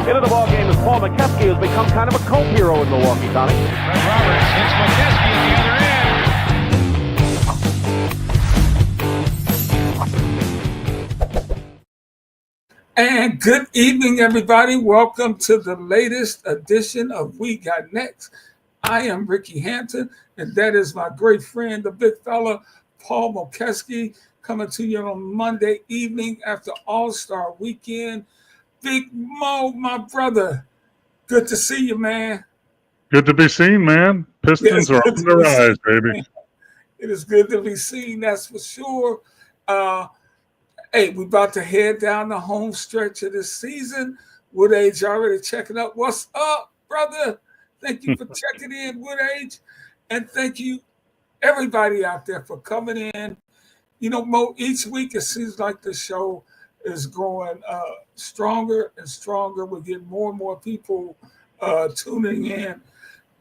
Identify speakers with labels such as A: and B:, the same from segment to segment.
A: Into the ballgame is Paul McKeskey, who's become kind of a cult hero in Milwaukee, Tommy.
B: Fred Roberts hits McKeskey at the other end.
C: And good evening, everybody. Welcome to the latest edition of We Got Next. I am Ricky Hampton, and that is my great friend, the big fella, Paul McKeskey, coming to you on Monday evening after All-Star Weekend. Big Mo, my brother, good to see you, man.
D: Good to be seen, man. Pistons are on the rise, baby.
C: It is good to be seen, that's for sure. Hey, we're about to head down the home stretch of this season. Woodage already checking up. What's up, brother? Thank you for checking in, Woodage. And thank you, everybody out there, for coming in. You know, Mo, each week it seems like the show is growing stronger and stronger. We're getting more and more people tuning in.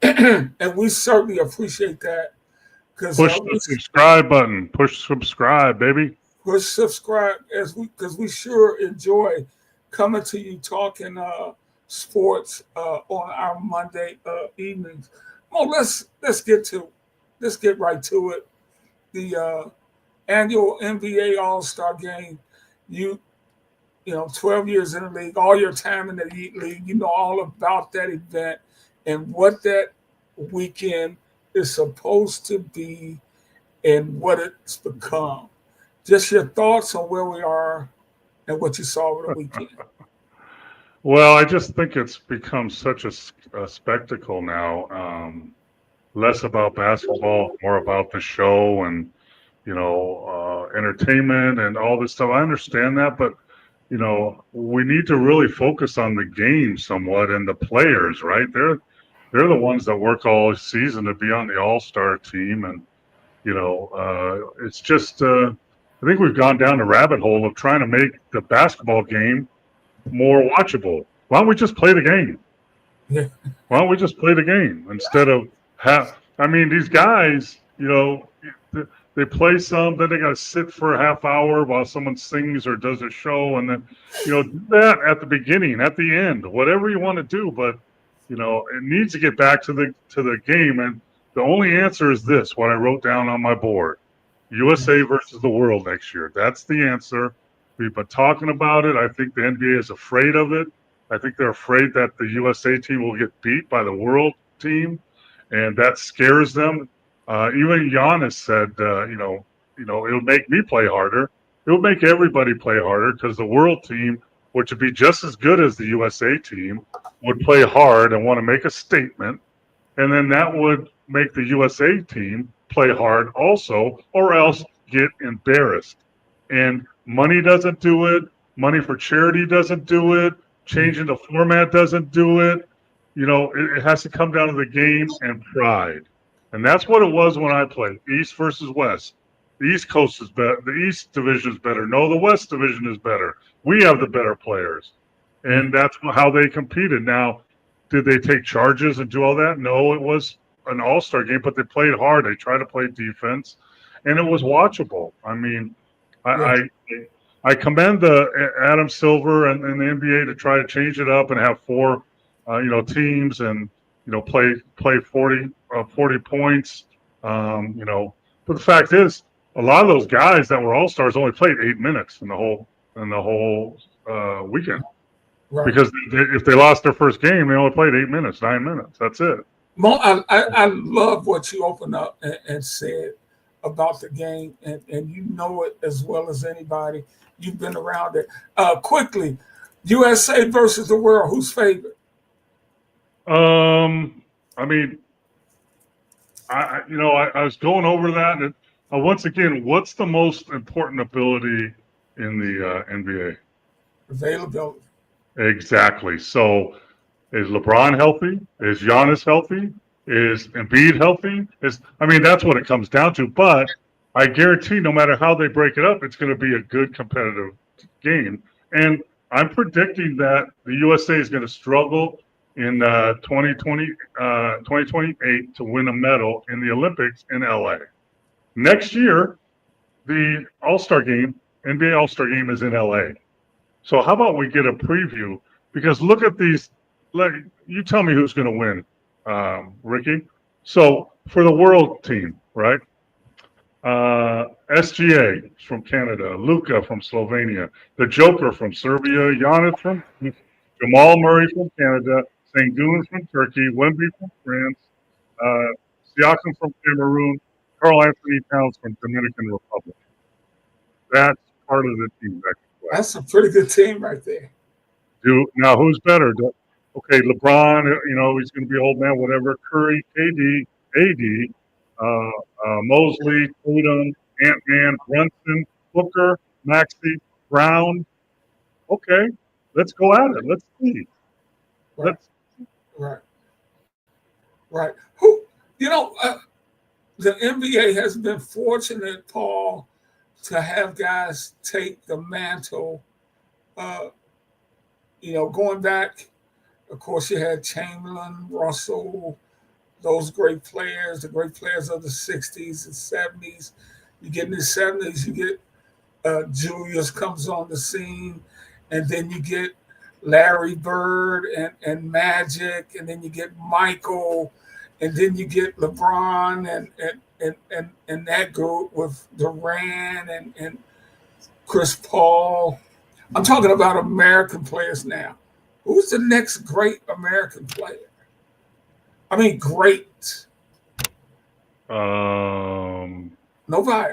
C: And we certainly appreciate that.
D: Push the subscribe button. Push subscribe, baby.
C: Push subscribe because we sure enjoy coming to you talking sports on our Monday evenings. Well, let's get right to it. The annual NBA All-Star Game. You know, 12 years in the league, all your time in the league, you know all about that event and what that weekend is supposed to be and what it's become. Just your thoughts on where we are and what you saw over the weekend.
D: Well, I just think it's become such a spectacle now. Less about basketball, more about the show and, you know, entertainment and all this stuff. I understand that, but, you know, we need to really focus on the game somewhat and the players, right? They're the ones that work all season to be on the All-Star team. And, you know, it's just I think we've gone down the rabbit hole of trying to make the basketball game more watchable. Why don't we just play the game?
C: Yeah.
D: Why don't we just play the game instead of these guys, you know, they play some, then they got to sit for a half hour while someone sings or does a show, and then, you know, do that at the beginning, at the end, whatever you want to do. But, you know, it needs to get back to the game, and the only answer is this: what I wrote down on my board. USA versus the world next year. That's the answer. We've been talking about it. I think the NBA is afraid of it. I think they're afraid that the USA team will get beat by the world team, and that scares them. Even Giannis said, you know, it'll make me play harder. It'll make everybody play harder because the world team, which would be just as good as the USA team, would play hard and want to make a statement, and then that would make the USA team play hard also, or else get embarrassed. And money doesn't do it. Money for charity doesn't do it. Changing the format doesn't do it. You know, it has to come down to the game and pride. And that's what it was when I played, East versus West. The East Coast is better. The East Division is better. No, the West Division is better. We have the better players. And that's how they competed. Now, did they take charges and do all that? No, it was an all-star game, but they played hard. They tried to play defense, and it was watchable. I mean, I commend the Adam Silver and the NBA to try to change it up and have four, you know, teams and, you know, play 40 points, you know. But the fact is, a lot of those guys that were all-stars only played 8 minutes in the whole weekend. Right. Because if they lost their first game, they only played 8 minutes, 9 minutes. That's it.
C: Mo, I love what you opened up and said about the game, and you know it as well as anybody. You've been around it. Quickly, USA versus the world, who's favorite?
D: I mean, I was going over that, and once again, what's the most important ability in the NBA?
C: Availability.
D: Exactly. So, is LeBron healthy? Is Giannis healthy? Is Embiid healthy? That's what it comes down to. But I guarantee no matter how they break it up, it's going to be a good competitive game. And I'm predicting that the USA is going to struggle in 2028 to win a medal in the Olympics in LA. Next year, the All-Star game, NBA All-Star game is in LA. So how about we get a preview because look at these. Like, you tell me who's going to win, Ricky. So for the world team, right? SGA from Canada, Luka from Slovenia, the Joker from Serbia, Giannis from Jamal Murray from Canada, Sengun from Turkey, Wemby from France, Siakam from Cameroon, Karl Anthony Towns from Dominican Republic. That's part of the team that can play.
C: That's a pretty good team right there.
D: Now, who's better? Okay, LeBron, he's going to be old man, whatever. Curry, KD, AD, Mosley, Tatum, Ant-Man, Brunson, Booker, Maxey, Brown. Okay, let's go at it. Let's see.
C: Right. Right. Who, the NBA has been fortunate, Paul, to have guys take the mantle. Going back, of course, you had Chamberlain, Russell, those great players, the great players of the 60s and 70s. You get in the 70s, you get Julius comes on the scene, and then you get Larry Bird and Magic, and then you get Michael, and then you get LeBron and that group with Durant and Chris Paul. I'm talking about American players now. Who's the next great American player? I mean, great. Nobody.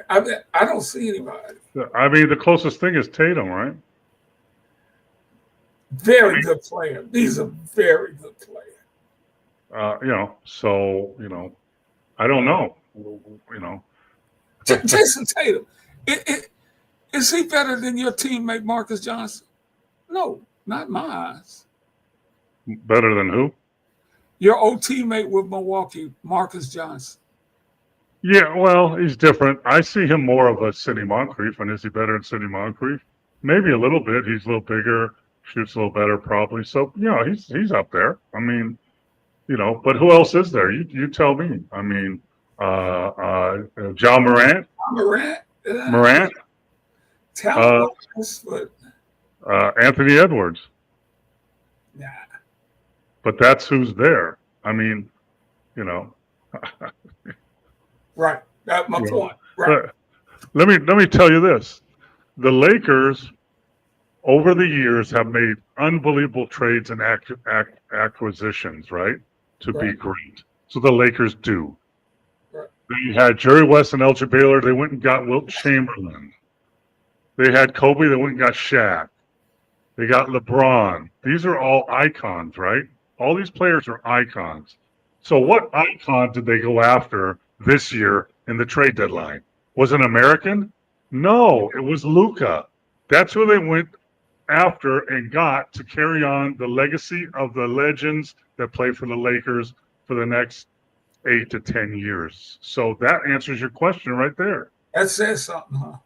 C: I don't see anybody.
D: I mean, the closest thing is Tatum, right?
C: Very good player. He's a very good player.
D: I don't know.
C: Jason Tatum. Is he better than your teammate Marcus Johnson? No, not my eyes.
D: Better than who?
C: Your old teammate with Milwaukee, Marcus Johnson.
D: Yeah, well, he's different. I see him more of a Sidney Moncrief, and is he better than Sidney Moncrief? Maybe a little bit. He's a little bigger, shoots a little better, probably. So, he's up there. I mean, but who else is there? You tell me. I mean, John Morant. Morant.
C: Talent, but
D: Anthony Edwards.
C: Nah.
D: But that's who's there. I mean,
C: Right. That's my point. Right.
D: Let me tell you this: the Lakers, over the years, have made unbelievable trades and acquisitions, right, to be great. So the Lakers do.
C: Right.
D: They had Jerry West and Elgin Baylor. They went and got Wilt Chamberlain. They had Kobe. They went and got Shaq. They got LeBron. These are all icons, right? All these players are icons. So what icon did they go after this year in the trade deadline? Was it American? No, it was Luka. That's who they went after and got to carry on the legacy of the legends that play for the Lakers for the next 8 to 10 years. So that answers your question right there.
C: That says something, huh?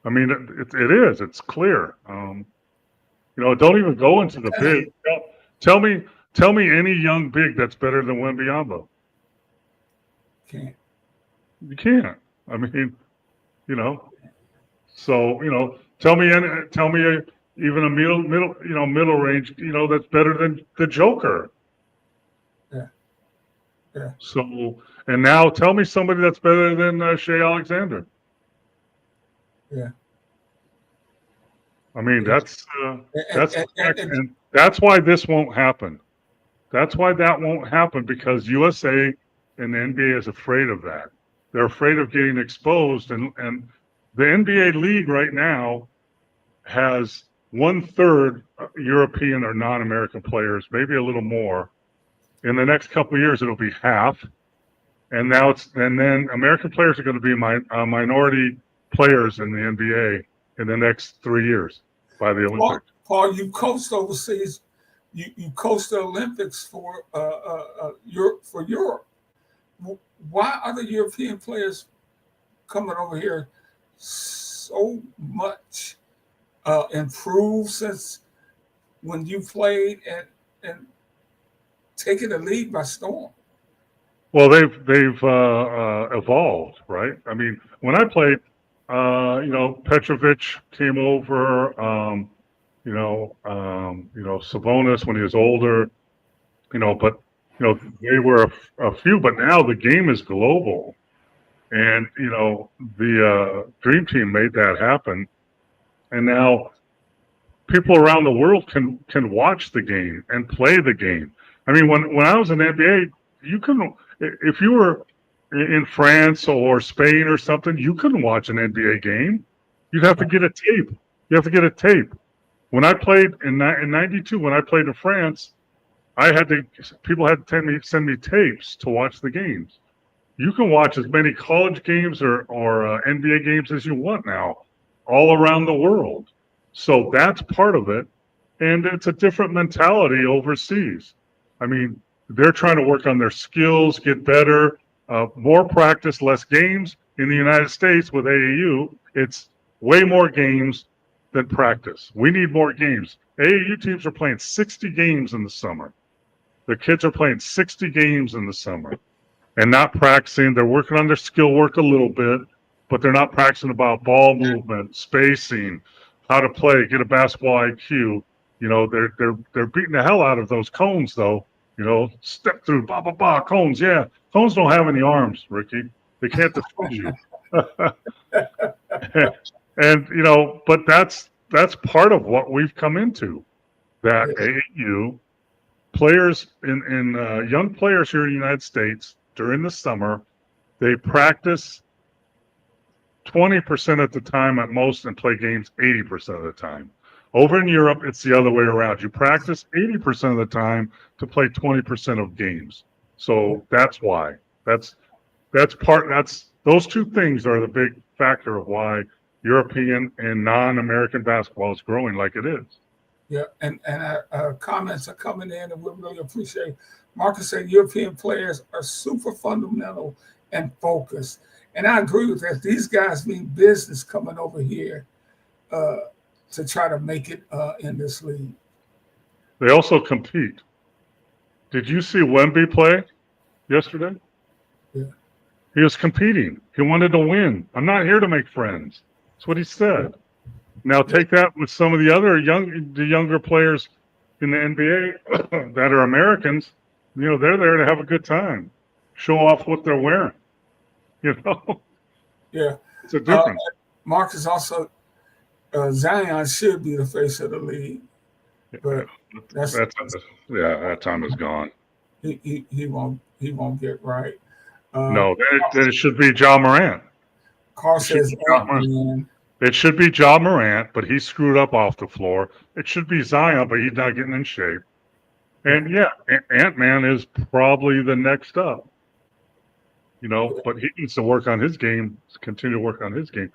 D: I mean, it is. It's clear. Don't even go into the big. Tell me any young big that's better than Wembanyama.
C: Can't.
D: You can't. I mean, So tell me even a middle range. That's better than the Joker.
C: Yeah.
D: So and now tell me somebody that's better than Shea Alexander.
C: Yeah.
D: I mean, that's and that's why this won't happen. That's why that won't happen, because USA and the NBA is afraid of that. They're afraid of getting exposed, and the NBA league right now has 1/3 European or non-American players, maybe a little more. In the next couple of years, it'll be half, and then American players are going to be minority players in the NBA in the next 3 years by the Olympics.
C: Paul, you coached overseas. You coached the Olympics for Europe. Why are the European players coming over here so much improved since when you played and taking the league by storm?
D: Well, they've evolved, right? I mean, when I played, Petrovic came over. Sabonis when he was older, but they were a few. But now the game is global, and the Dream Team made that happen, and now people around the world can watch the game and play the game. I mean, when I was in the NBA, you couldn't, if you were in France or Spain or something, you couldn't watch an NBA game. You'd have to get a tape. You have to get a tape. When I played in '92, when I played in France, people had to send me tapes to watch the games. You can watch as many college games or NBA games as you want now, all around the world. So that's part of it. And it's a different mentality overseas. I mean, they're trying to work on their skills, get better, more practice, less games. In the United States with AAU, it's way more games than practice. We need more games. AAU teams are playing 60 games in the summer. The kids are playing 60 games in the summer and not practicing. They're working on their skill work a little bit, but they're not practicing about ball movement, spacing, how to play, get a basketball IQ. They're beating the hell out of those cones, though. Step through, cones. Yeah, cones don't have any arms, Ricky. They can't defend you. And but that's part of what we've come into. That AAU players in young players here in the United States during the summer, they practice 20% at the time at most and play games 80% of the time. Over in Europe, it's the other way around. You practice 80% of the time to play 20% of games. So that's why. Those two things are the big factor of why European and non-American basketball is growing like it is.
C: Yeah, and comments are coming in, and we really appreciate. Marcus said European players are super fundamental and focused, and I agree with that. These guys mean business coming over here to try to make it in this league.
D: They also compete. Did you see Wemby play yesterday?
C: Yeah.
D: He was competing. He wanted to win. I'm not here to make friends. That's what he said. Now take that with some of the other younger players in the NBA that are Americans. They're there to have a good time, show off what they're wearing.
C: Yeah,
D: it's a difference.
C: Marcus also Zion should be the face of the league, but
D: that time is gone.
C: He won't get right.
D: No, then it should be Ja Morant.
C: Carl says
D: it should be Ja Morant, but he screwed up off the floor. It should be Zion, but he's not getting in shape. And yeah, Ant-Man is probably the next up. But he needs to work on his game, continue to work on his game.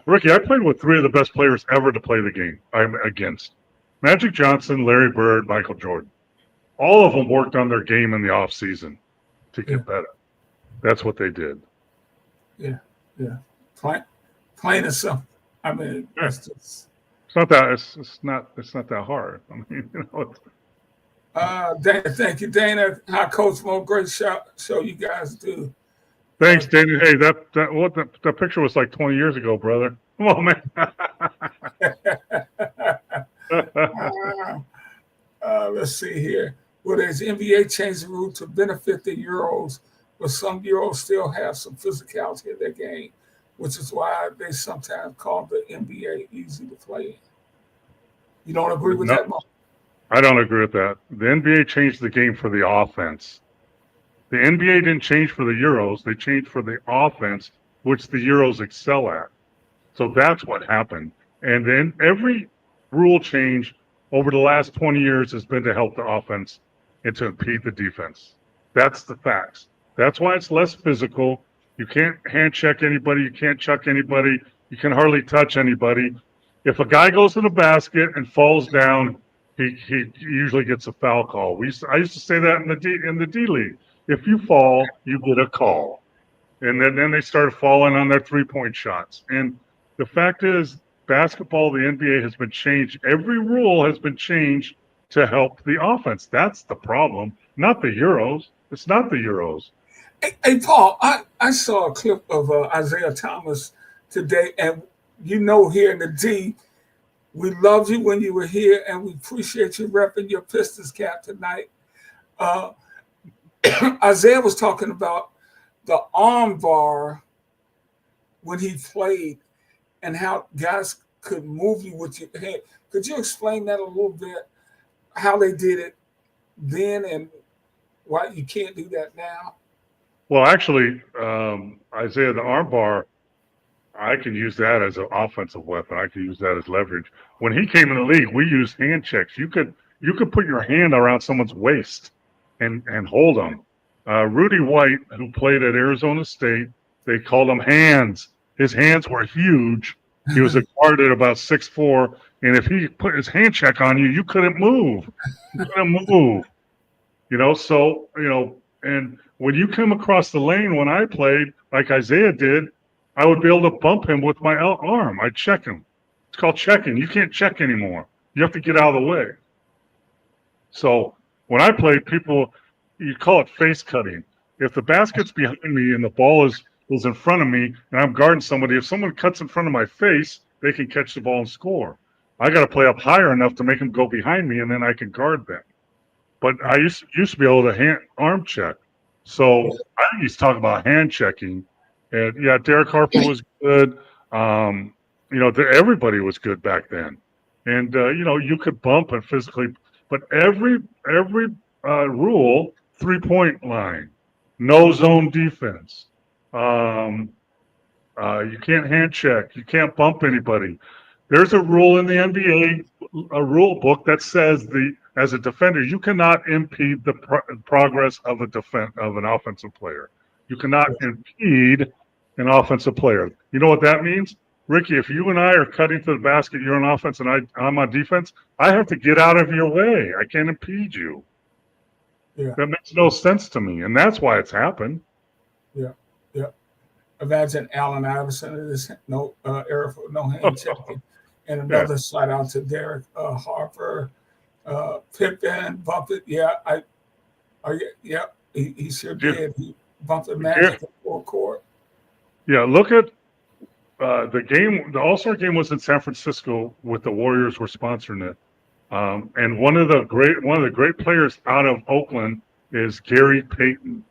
D: Ricky, I played with three of the best players ever to play the game I'm against. Magic Johnson, Larry Bird, Michael Jordan. All of them worked on their game in the off season to get better. That's what they did.
C: Yeah. Plain and simple. I mean, it's
D: not that hard. I mean,
C: Dana, thank you, Dana. Hi, Coach Mo. Great show you guys do.
D: Thanks, Dana. Hey, that picture was like 20 years ago, brother. Come on, man.
C: Let's see here. Will the NBA change the rule to benefit the Euros, but some Euros still have some physicality in their game, which is why they sometimes call the NBA easy to play in? You don't agree with that, Mo?
D: I don't agree with that. The NBA changed the game for the offense. The NBA didn't change for the Euros. They changed for the offense, which the Euros excel at. So that's what happened. And then every rule change over the last 20 years has been to help the offense and to impede the defense. That's the facts. That's why it's less physical. You can't hand check anybody. You can't chuck anybody. You can hardly touch anybody. If a guy goes to the basket and falls down, he usually gets a foul call. I used to say that in the D League. If you fall, you get a call. And then they started falling on their three-point shots. And the fact is, basketball, the NBA has been changed. Every rule has been changed to help the offense. That's the problem, not the Euros. It's not the Euros.
C: Hey Paul, I saw a clip of Isaiah Thomas today, and here in the D, We loved you when you were here, and we appreciate you repping your Pistons cap tonight. Uh, Isaiah was talking about the arm bar when he played and how guys could move you with your head. Could you explain that a little bit, how they did it then and why you can't do that now?
D: Well, actually, Isaiah, the arm bar, I can use that as an offensive weapon. I can use that as leverage. When he came in the league, we used hand checks. You could put your hand around someone's waist and hold them. Rudy White, who played at Arizona State, they called him hands. His hands were huge. He was a guard at about 6'4", and if he put his hand check on you, you couldn't move. You couldn't move. So, and when you come across the lane when I played, like Isaiah did, I would be able to bump him with my arm. I'd check him. It's called checking. You can't check anymore. You have to get out of the way. So when I played, you call it face cutting. If the basket's behind me and the ball is in front of me and I'm guarding somebody, if someone cuts in front of my face, they can catch the ball and score. I got to play up higher enough to make them go behind me, and then I can guard them. But I used to be able to arm check. So I used to talk about hand checking. And yeah, Derek Harper was good. Everybody was good back then. And you could bump and physically, but every rule, 3-point line, no zone defense. You can't hand check. You can't bump anybody. There's a rule in the NBA, a rule book that says as a defender, you cannot impede the progress of an offensive player. You cannot impede an offensive player. You know what that means? Ricky, if you and I are cutting to the basket, you're on offense and I'm on defense, I have to get out of your way. I can't impede you.
C: Yeah.
D: That makes no sense to me, and that's why it's happened.
C: Yeah. Imagine Allen Iverson in this era for no hand checking. And another shout out to Derek Harper, Pippen, Bumped. Yeah, he sure did. He bumped the Magic in full court.
D: Yeah, look at the game. The All-Star game was in San Francisco with the Warriors were sponsoring it. And one of the great players out of Oakland is Gary Payton.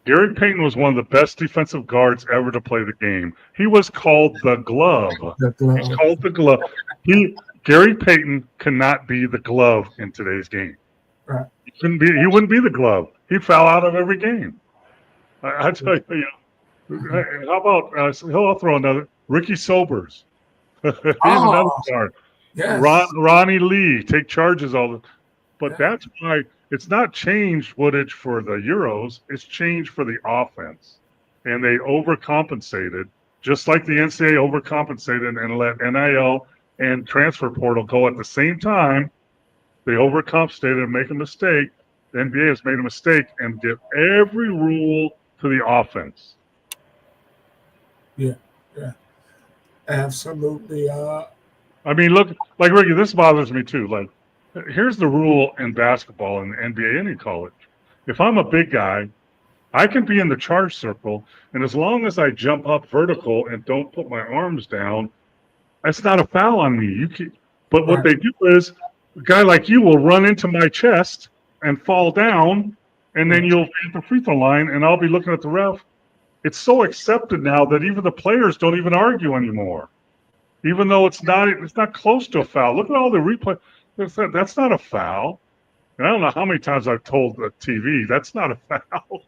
D: Gary Payton was one of the best defensive guards ever to play the game. He was called the Glove. He's called the Glove. Gary Payton cannot be the Glove in today's game.
C: Right.
D: He wouldn't be the Glove. He'd foul out of every game. I tell you, how about I'll throw another Ricky Sobers. He's another guard.
C: Yes.
D: Ronnie Lee take charges but that's why it's not change footage for the Euros. It's change for the offense, and they overcompensated, just like the NCAA overcompensated and let NIL and transfer portal go at the same time. They overcompensated and make a mistake. The NBA has made a mistake and give every rule to the offense.
C: Yeah, absolutely.
D: I mean, look, like Ricky, this bothers me too. Like, here's the rule in basketball, in the NBA, any college. If I'm a big guy, I can be in the charge circle, and as long as I jump up vertical and don't put my arms down, that's not a foul on me. But what they do is, a guy like you will run into my chest and fall down, and then you'll be at the free throw line, and I'll be looking at the ref. It's so accepted now that even the players don't even argue anymore, even though it's not close to a foul. Look at all the replay. That's not a foul. And I don't know how many times I've told the TV that's not a foul.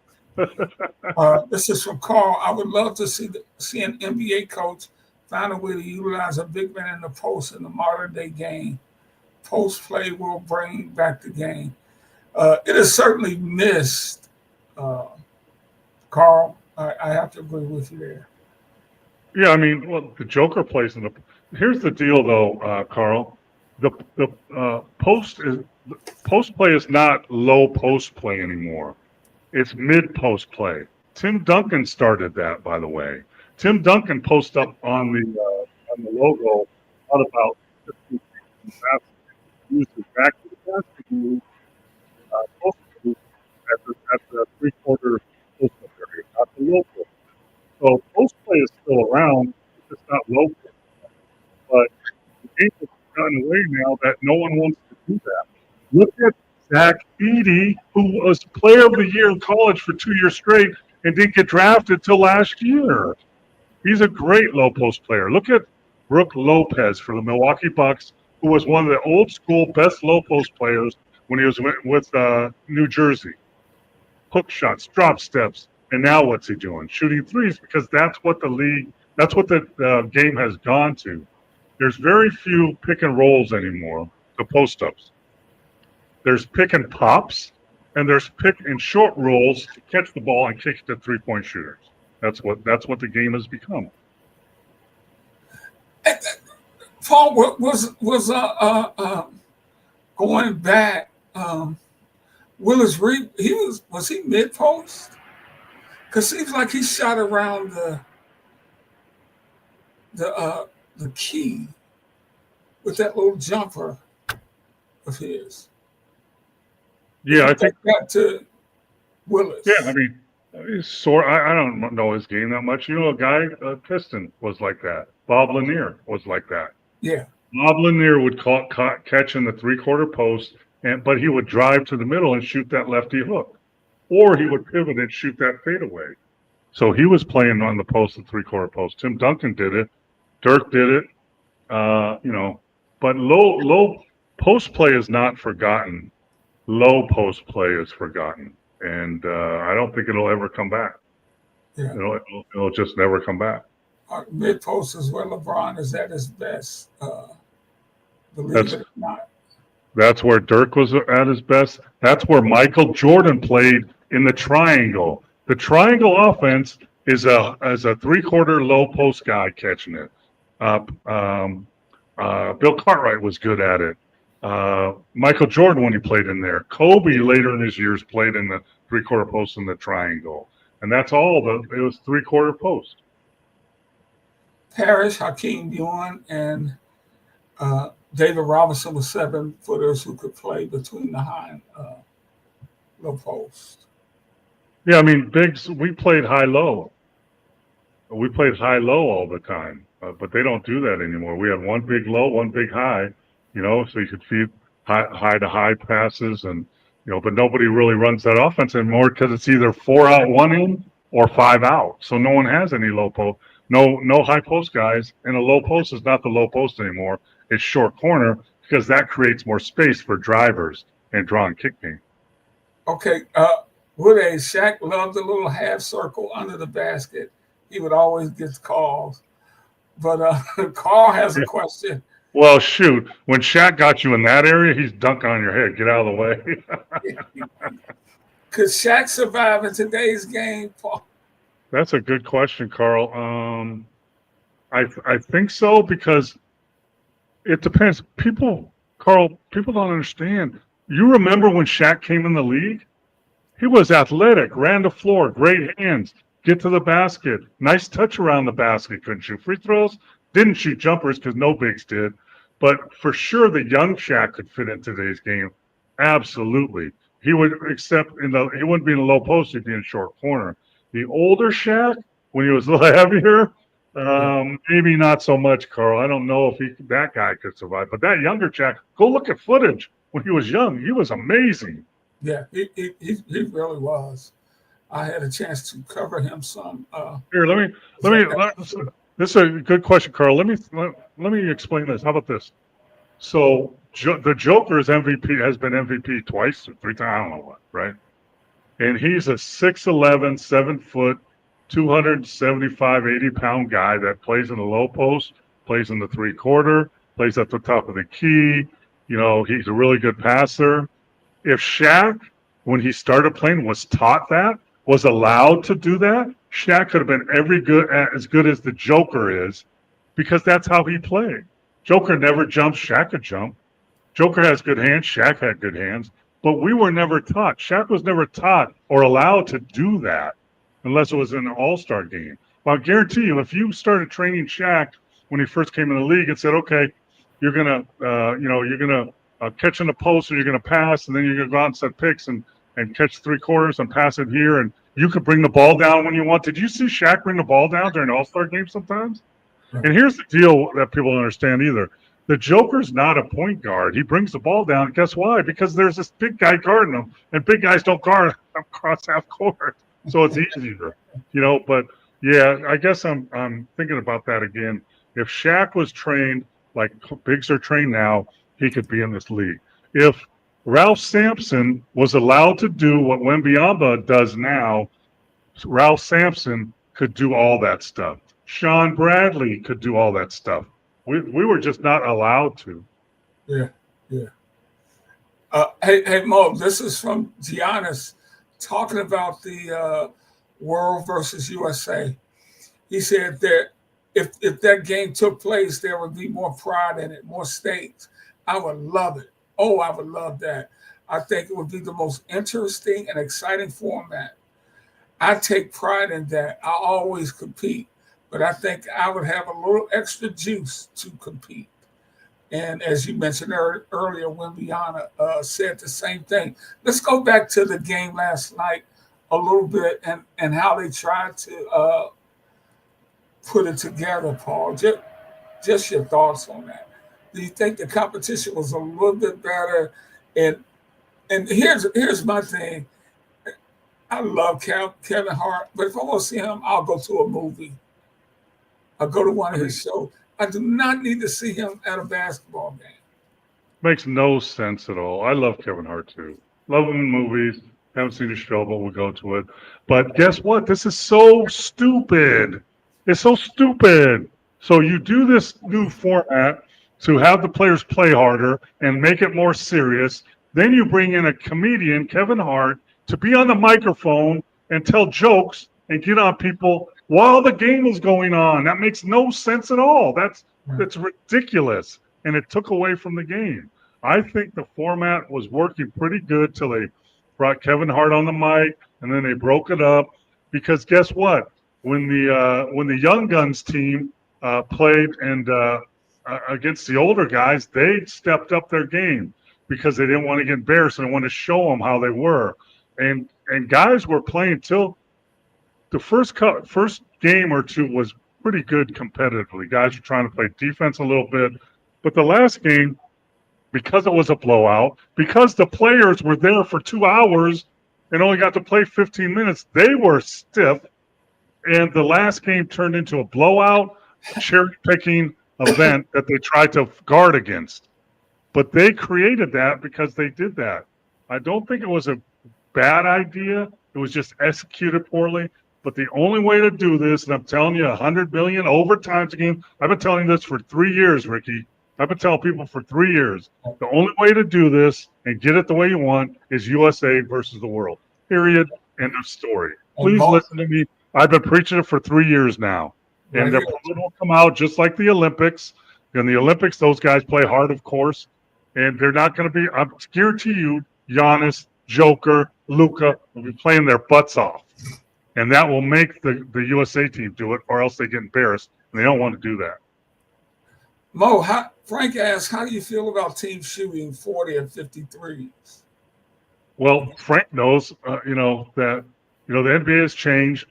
C: This is from Carl. I would love to see an NBA coach find a way to utilize a big man in the post in the modern day game. Post play will bring back the game. It is certainly missed, Carl. I have to agree with you there.
D: Yeah, I mean, well, the Joker plays in the. Here's the deal, though, Carl. The post play is not low post play anymore. It's mid post play. Tim Duncan started that, by the way. Tim Duncan post up on the logo out about 15 feet used exactly the basket move, post move at the 3/4 post area, not the low post. So post play is still around. It's just not low post. But the game no one wants to do that. Look at Zach Edey, who was player of the year in college for 2 years straight and didn't get drafted till last year. He's a great low post player. Look at Brooke Lopez for the Milwaukee Bucks, who was one of the old school best low post players when he was with New Jersey. Hook shots, drop steps, and now what's he doing? Shooting threes, because that's what the game has gone to. There's very few pick and rolls anymore, the post ups. There's pick and pops, and there's pick and short rolls to catch the ball and kick it to 3-point shooters. That's what the game has become.
C: Paul was going back. Willis Reed, was he mid post? Because seems like he shot around the key with that little jumper of his.
D: Yeah, I think
C: that to Willis.
D: Yeah, I mean, I don't know his game that much. You know, a guy, Piston, was like that. Bob Lanier was like that.
C: Yeah.
D: Bob Lanier would catch in the 3-quarter post, but he would drive to the middle and shoot that lefty hook. Or he would pivot and shoot that fadeaway. So he was playing on the post and 3-quarter post. Tim Duncan did it. Dirk did it. But low post play is not forgotten. Low post play is forgotten. And I don't think it'll ever come back.
C: Yeah.
D: It'll just never come back.
C: Mid post is where LeBron is at his best. Believe it or not.
D: That's where Dirk was at his best. That's where Michael Jordan played in the triangle. The triangle offense is a 3-quarter low post guy catching it. Bill Cartwright was good at it. Michael Jordan when he played in there. Kobe later in his years played in the 3-quarter post in the triangle. And that's all. It was 3-quarter post.
C: Parrish, Hakeem Ewing, and David Robinson was 7-footers who could play between the high and low post.
D: Yeah, I mean, bigs, we played high-low. We played high-low all the time, but they don't do that anymore. We had one big low, one big high, so you could feed high-to-high passes, and but nobody really runs that offense anymore because it's either 4 out, 1 in, or 5 out. So no one has any low post, no high post guys, and a low post is not the low post anymore. It's short corner because that creates more space for drivers and draw and kick game.
C: Okay, Shaq loved the little half circle under the basket. He would always get calls. But Carl has a question.
D: Well, shoot, when Shaq got you in that area, he's dunking on your head. Get out of the way.
C: Could Shaq survive in today's game, Paul?
D: That's a good question, Carl. I think so because it depends. People don't understand. You remember when Shaq came in the league? He was athletic, ran the floor, great hands, get to the basket, nice touch around the basket. Couldn't shoot free throws, didn't shoot jumpers because no bigs did. But for sure, the young Shaq could fit in today's game. Absolutely. He would, he wouldn't be in the low post, he'd be in short corner. The older Shaq, when he was a little heavier, maybe not so much, Carl. I don't know if that guy could survive. But that younger Shaq, go look at footage when he was young. He was amazing.
C: Yeah, he really was. I had a chance to cover him some.
D: Here, let me. This is a good question, Carl. Let me explain this. How about this? So the Joker's MVP has been MVP twice or 3 times. I don't know what, right? And he's a 6'11", 7-foot, 275, 80-pound guy that plays in the low post, plays in the 3-quarter, plays at the top of the key. He's a really good passer. If Shaq, when he started playing, was taught that, was allowed to do that, Shaq could have been as good as the Joker is, because that's how he played. Joker never jumps, Shaq could jump. Joker has good hands, Shaq had good hands, but we were never taught. Shaq was never taught or allowed to do that unless it was in an all-star game. Well, I guarantee you, if you started training Shaq when he first came in the league and said, okay, you're gonna catch in the post and you're gonna pass, and then you're gonna go out and set picks and catch 3-quarters and pass it here, and you could bring the ball down when you want. Did you see Shaq bring the ball down during the All-Star game sometimes? And here's the deal that people don't understand either. The Joker's not a point guard. He brings the ball down. Guess why? Because there's this big guy guarding him, and big guys don't guard across half court, so it's easier, But yeah, I guess I'm thinking about that again. If Shaq was trained like bigs are trained now, he could be in this league. If Ralph Sampson was allowed to do what Wembanyama does now, Ralph Sampson could do all that stuff. Sean Bradley could do all that stuff. We were just not allowed to.
C: Yeah. Hey, Mo, this is from Giannis talking about the World versus USA. He said that if that game took place, there would be more pride in it, more stakes. I would love it. Oh, I would love that. I think it would be the most interesting and exciting format. I take pride in that. I always compete, but I think I would have a little extra juice to compete. And as you mentioned earlier, Wembanyama said the same thing. Let's go back to the game last night a little bit and how they tried to put it together, Paul. Just your thoughts on that. Do you think the competition was a little bit better? And here's my thing. I love Kevin Hart, but if I want to see him, I'll go to a movie. I'll go to one of his shows. I do not need to see him at a basketball game.
D: Makes no sense at all. I love Kevin Hart too. Love him in movies. Haven't seen his show, but we'll go to it. But guess what? This is so stupid. It's so stupid. So you do this new format to have the players play harder and make it more serious. Then you bring in a comedian, Kevin Hart, to be on the microphone and tell jokes and get on people while the game is going on. That makes no sense at all. That's ridiculous. And it took away from the game. I think the format was working pretty good till they brought Kevin Hart on the mic, and then they broke it up. Because guess what? When the Young Guns team played and against the older guys, they stepped up their game because they didn't want to get embarrassed and wanted to show them how they were. And guys were playing till the first game or two was pretty good competitively. Guys were trying to play defense a little bit. But the last game, because it was a blowout, because the players were there for 2 hours and only got to play 15 minutes, they were stiff. And the last game turned into a blowout, cherry-picking event that they tried to guard against. But they created that because they did that. I don't think it was a bad idea. It was just executed poorly. But the only way to do this, and I'm telling you, 100 million overtimes a game. I've been telling this for 3 years, Ricky. I've been telling people for 3 years. The only way to do this and get it the way you want is USA versus the world. Period. End of story. Please listen to me. I've been preaching it for 3 years now. And their opponent will come out just like the Olympics. In the Olympics, those guys play hard, of course. And they're not going to be, I guarantee you, Giannis, Joker, Luka will be playing their butts off. And that will make the USA team do it, or else they get embarrassed. And they don't want to do that.
C: Mo, Frank asked, how do you feel about teams shooting 40 and 53s?
D: Well, Frank knows, that, the NBA has changed.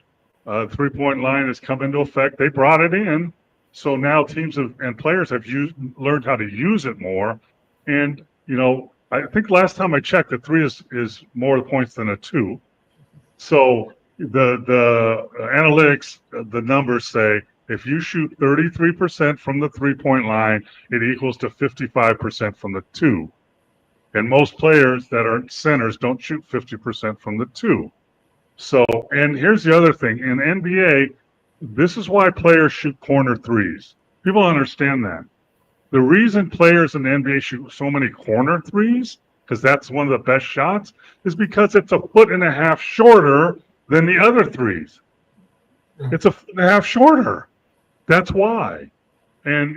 D: Three-point line has come into effect. They brought it in. So now teams and players have learned how to use it more. And, I think last time I checked, the three is more points than a two. So the analytics, the numbers say if you shoot 33% from the three-point line, it equals to 55% from the two. And most players that are centers don't shoot 50% from the two. So, and here's the other thing. In NBA, this is why players shoot corner threes. People understand that. The reason players in the NBA shoot so many corner threes, because that's one of the best shots, is because it's a foot and a half shorter than the other threes. It's a foot and a half shorter. That's why. And,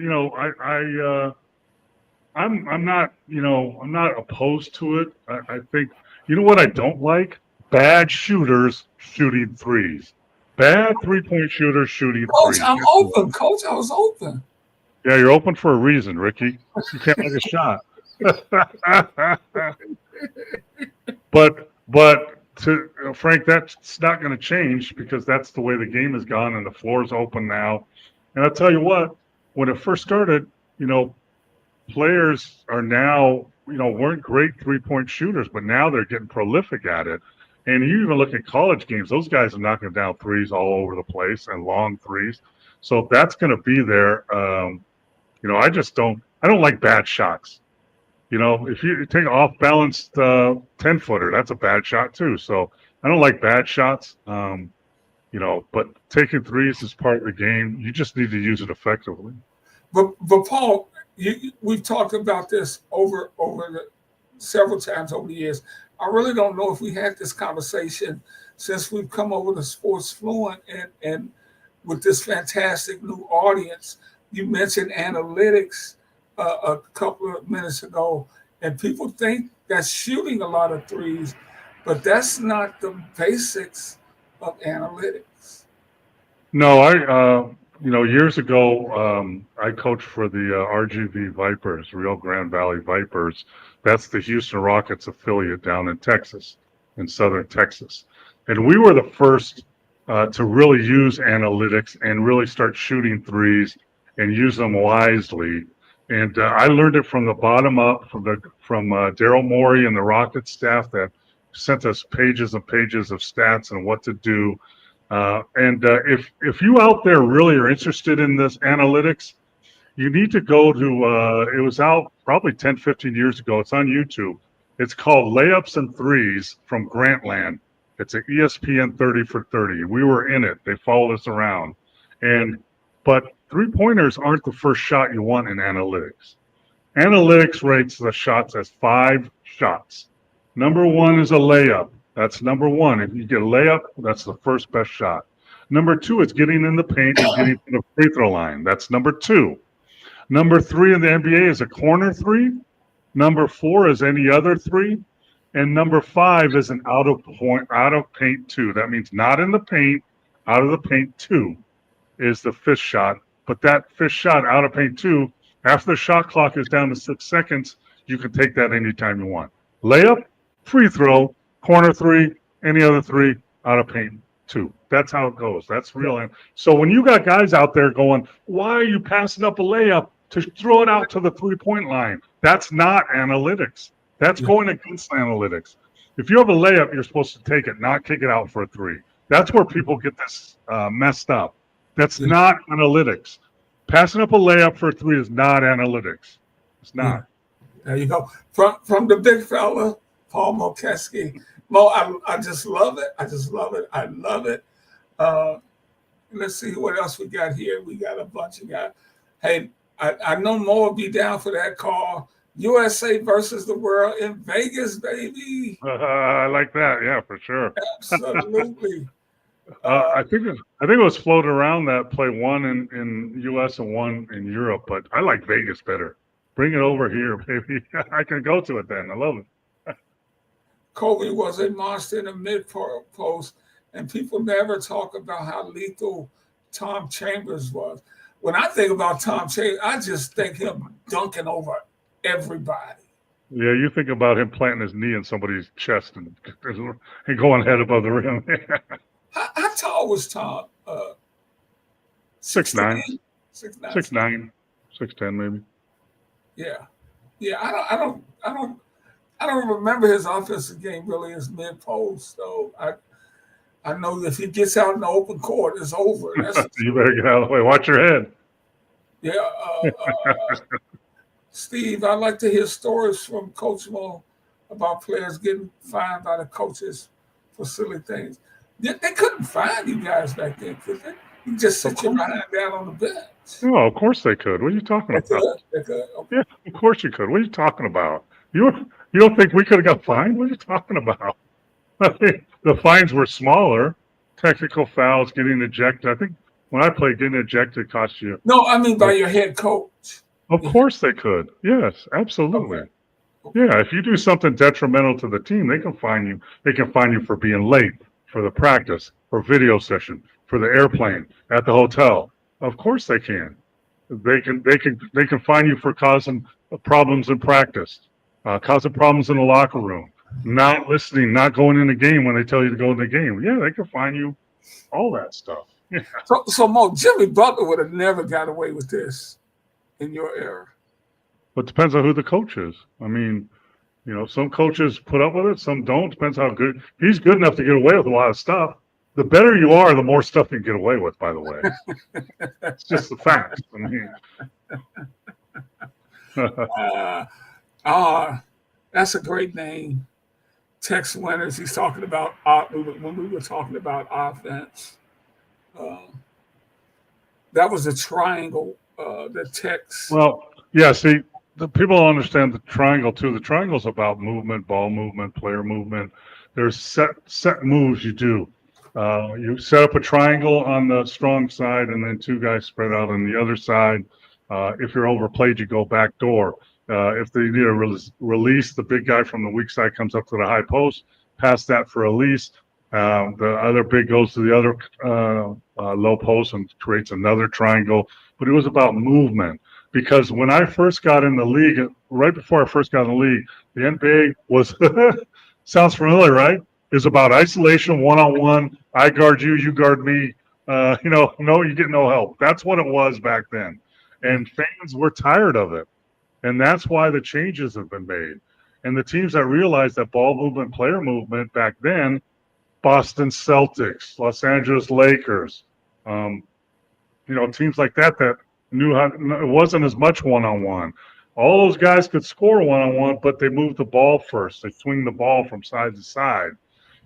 D: I'm not opposed to it. I think, what I don't like? Bad shooters shooting threes. Bad three-point shooters shooting threes.
C: I'm open. Coach, I was open.
D: Yeah, you're open for a reason, Ricky. You can't make a shot. But to Frank, that's not going to change because that's the way the game has gone and the floor's open now. And I'll tell you what, when it first started, players are now, weren't great 3-point shooters, but now they're getting prolific at it. And you even look at college games; those guys are knocking down threes all over the place and long threes. So if that's going to be there, I don't like bad shots. If you take an off-balanced 10-footer, that's a bad shot too. So I don't like bad shots. But taking threes is part of the game. You just need to use it effectively.
C: But Paul, we've talked about this over several times over the years. I really don't know if we had this conversation since we've come over to Sports Fluent and with this fantastic new audience. You mentioned analytics a couple of minutes ago, and people think that's shooting a lot of threes, but that's not the basics of analytics.
D: No, years ago, I coached for the RGV Vipers, Rio Grande Valley Vipers. That's the Houston Rockets affiliate down in Texas, in southern Texas. And we were the first to really use analytics and really start shooting threes and use them wisely. And I learned it from the bottom up, from Daryl Morey and the Rockets staff that sent us pages and pages of stats and what to do. If you out there really are interested in this analytics, you need to go to, it was out probably 10, 15 years ago. It's on YouTube. It's called Layups and Threes from Grantland. It's an ESPN 30 for 30. We were in it. They followed us around. But three-pointers aren't the first shot you want in analytics. Analytics rates the shots as 5 shots. Number 1 is a layup. That's number 1. If you get a layup, that's the first best shot. Number 2 is getting in the paint and getting to the free throw line. That's number 2. Number 3 in the NBA is a corner 3. Number 4 is any other 3. And number 5 is an out of paint 2. That means not in the paint, out of the paint 2 is the 5th shot. But that 5th shot out of paint 2, after the shot clock is down to 6 seconds, you can take that anytime you want. Layup, free throw, corner 3, any other 3, out of paint 2. That's how it goes. That's real. So when you got guys out there going, why are you passing up a layup to throw it out to the 3-point line? That's not analytics. That's going against analytics. If you have a layup, you're supposed to take it, not kick it out for a 3. That's where people get this messed up. That's not analytics. Passing up a layup for a 3 is not analytics. It's not.
C: There you go. From the big fella, Paul Mokeski. Mo, I just love it. I just love it. I love it. Let's see what else we got here. We got a bunch of guys. Hey, I know Mo will be down for that call. USA versus the world in Vegas, baby.
D: I like that. Yeah, for sure.
C: Absolutely.
D: I think it was floated around that play one in U.S. and one in Europe, but I like Vegas better. Bring it over here, baby. I can go to it then. I love it.
C: Kobe was a monster in the mid-post, and people never talk about how lethal Tom Chambers was. When I think about Tom Chambers, I just think him dunking over everybody.
D: Yeah, you think about him planting his knee in somebody's chest and going head above the rim.
C: How tall was Tom?
D: 6'9".
C: 6'9".
D: 6'9", 6'10", maybe.
C: Yeah. I don't remember his offensive game really as mid-post. So I know if he gets out in the open court, it's over.
D: You better get out of the way. Watch your head.
C: Yeah. Steve, I'd like to hear stories from Coach Mo about players getting fined by the coaches for silly things. They couldn't fine you guys back then, could they? You just sit your behind down on the bench.
D: Oh, of course they could. What are you talking about?
C: They could. Okay.
D: Yeah, of course you could. What are you talking about? You don't think we could have got fined? What are you talking about? The fines were smaller. Technical fouls, getting ejected. I think when I played, getting ejected cost you.
C: No, I mean by your head coach.
D: Of course they could. Yes, absolutely.
C: Okay.
D: Yeah, if you do something detrimental to the team, they can fine you. They can fine you for being late, for the practice, for video session, for the airplane, at the hotel. Of course they can. They can fine you for causing problems in practice, causing problems in the locker room, not listening, not going in the game when they tell you to go in the game. Yeah, they can fine you all that stuff. Yeah.
C: So Mo, Jimmy Butler would have never got away with this in your era.
D: but depends on who the coach is. I mean, some coaches put up with it, some don't. Depends how good. He's good enough to get away with a lot of stuff. The better you are, the more stuff you can get away with, by the way. It's just the fact. I mean,
C: that's a great name. Tex Winters. He's talking about when we were talking about offense. That was a triangle. The Tex.
D: Well, yeah. See, the people don't understand the triangle too. The triangle's about movement, ball movement, player movement. There's set moves you do. You set up a triangle on the strong side, and then two guys spread out on the other side. If you're overplayed, you go back door. If they need a release, the big guy from the weak side comes up to the high post, pass that for a release. The other big goes to the other low post and creates another triangle. But it was about movement, because when I first got in the league, right before I first got in the league, the NBA was sounds familiar, right? It's about isolation, one-on-one. I guard you, you guard me. No, you get no help. That's what it was back then. And fans were tired of it. And that's why the changes have been made. And the teams that realized that ball movement, player movement back then, Boston Celtics, Los Angeles Lakers, teams like that knew how it wasn't as much one-on-one. All those guys could score one-on-one, but they moved the ball first. They swing the ball from side to side.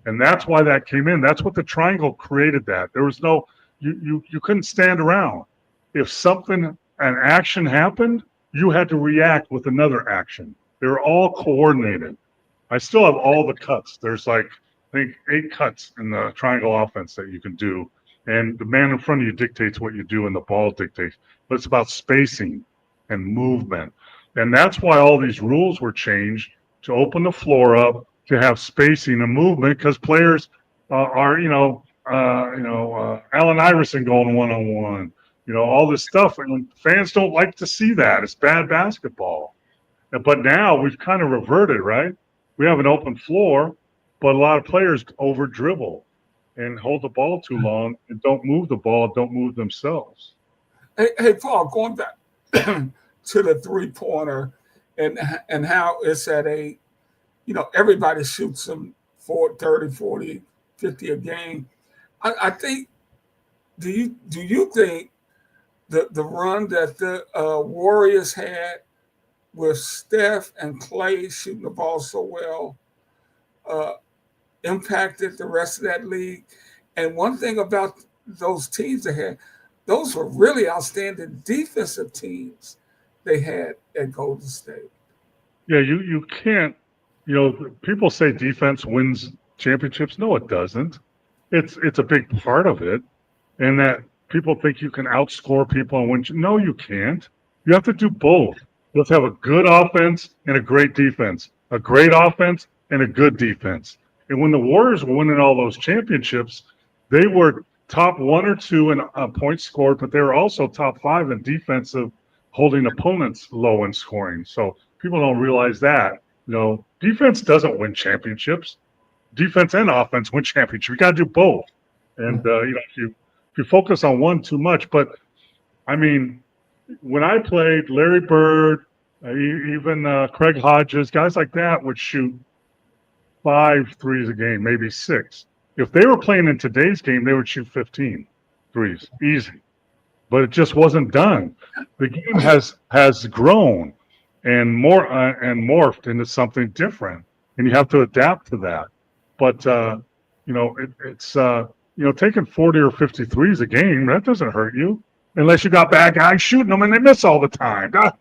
D: And that's why that came in. That's what the triangle created that. There was no, you couldn't stand around. If an action happened, you had to react with another action. They were all coordinated. I still have all the cuts. There's I think 8 cuts in the triangle offense that you can do. And the man in front of you dictates what you do and the ball dictates. But it's about spacing and movement. And that's why all these rules were changed to open the floor up, to have spacing and movement, because players are Allen Iverson going one-on-one, all this stuff. And fans don't like to see that. It's bad basketball. But now we've kind of reverted, right? We have an open floor, but a lot of players over dribble and hold the ball too long and don't move the ball, don't move themselves.
C: Hey, Paul, going back to the three-pointer and how it's at everybody shoots them for 30, 40, 50 a game. I think, do you think the run that the Warriors had with Steph and Clay shooting the ball so well impacted the rest of that league? And one thing about those teams they had, those were really outstanding defensive teams they had at Golden State.
D: Yeah, you can't. People say defense wins championships. No, it doesn't. It's a big part of it, and that people think you can outscore people and win. No, you can't. You have to do both. You have to have a good offense and a great defense, a great offense and a good defense. And when the Warriors were winning all those championships, they were top 1 or 2 in points scored, but they were also top 5 in defensive, holding opponents low in scoring. So people don't realize that. Defense doesn't win championships. Defense and offense win championships. You got to do both. And if you focus on one too much, but I mean, when I played, Larry Bird, even Craig Hodges, guys like that would shoot 5 threes a game, maybe 6. If they were playing in today's game, they would shoot 15 threes, easy. But it just wasn't done. The game has grown and morphed into something different, and you have to adapt to that. But it's taking 40 or 50 threes a game, that doesn't hurt you, unless you got bad guys shooting them and they miss all the time.
C: But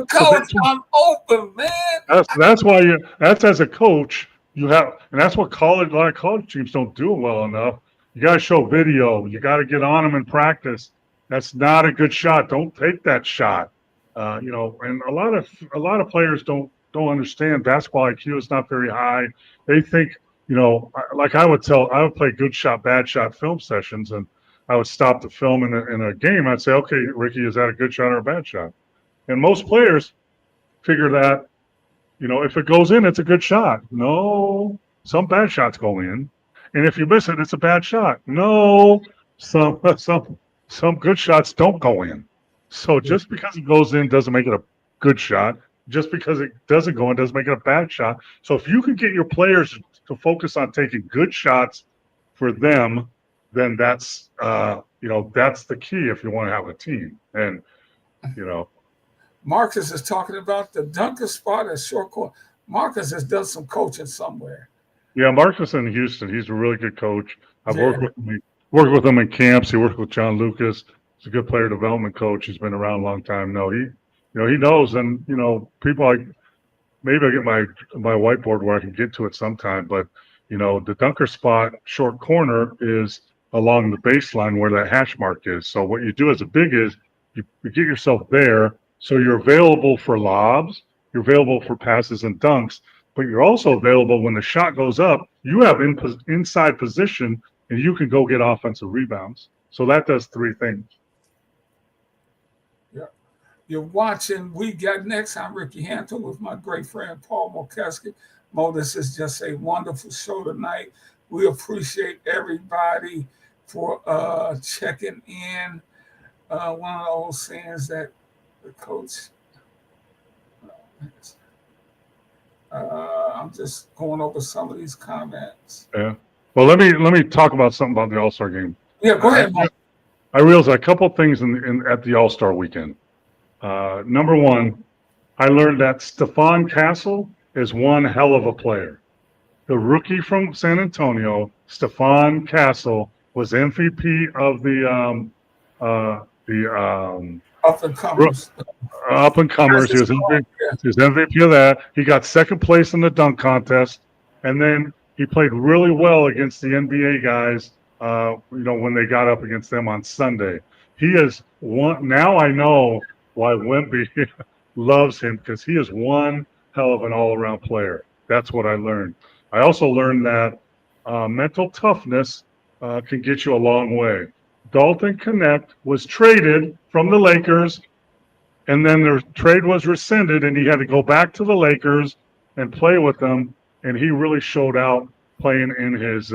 C: coach, I'm open, man.
D: That's why that's as a coach you have, and that's what a lot of college teams don't do it well enough. You got to show video. You got to get on them in practice. That's not a good shot. Don't take that shot. And a lot of players don't understand basketball IQ is not very high. They think, like I would play good shot, bad shot film sessions, and I would stop the film in a game. I'd say, okay, Ricky, is that a good shot or a bad shot? And most players figure that, if it goes in, it's a good shot. No, some bad shots go in. And if you miss it, it's a bad shot. No, some good shots don't go in. So just because it goes in doesn't make it a good shot. Just because it doesn't go in doesn't make it a bad shot. So if you can get your players to focus on taking good shots for them, then that's that's the key if you want to have a team. And
C: Marcus is talking about the dunker spot at short court. Marcus has done some coaching somewhere.
D: Yeah, Marcus in Houston, he's a really good coach. I've
C: Yeah.
D: worked with him in camps. He worked with John Lucas. He's a good player development coach. He's been around a long time. No, he knows. And people like, maybe I get my whiteboard where I can get to it sometime. But the dunker spot, short corner, is along the baseline where that hash mark is. So what you do as a big is you get yourself there, so you're available for lobs, you're available for passes and dunks, but you're also available when the shot goes up. You have inside position, and you can go get offensive rebounds. So that does three things.
C: Yeah. You're watching We Got Next. I'm Ricky Hampton with my great friend Paul Mokeski. Mo, this is just a wonderful show tonight. We appreciate everybody for checking in. One of those things that the coach. I'm just going over some of these comments.
D: Yeah. Well, let me talk about something about the All-Star game.
C: Yeah, go ahead, Mo.
D: I realized a couple things at the All-Star weekend. Number one, I learned that Stephon Castle is one hell of a player. The rookie from San Antonio, Stephon Castle, was MVP of the
C: Up and comers.
D: Up and comers. He was MVP of that. He got second place in the dunk contest, and then he played really well against the NBA guys. When they got up against them on Sunday, he is one. Now I know why Wemby loves him, because he is one hell of an all-around player. That's what I learned. I also learned that mental toughness can get you a long way. Dalton Connect was traded from the Lakers, and then the trade was rescinded, and he had to go back to the Lakers and play with them, and he really showed out playing in his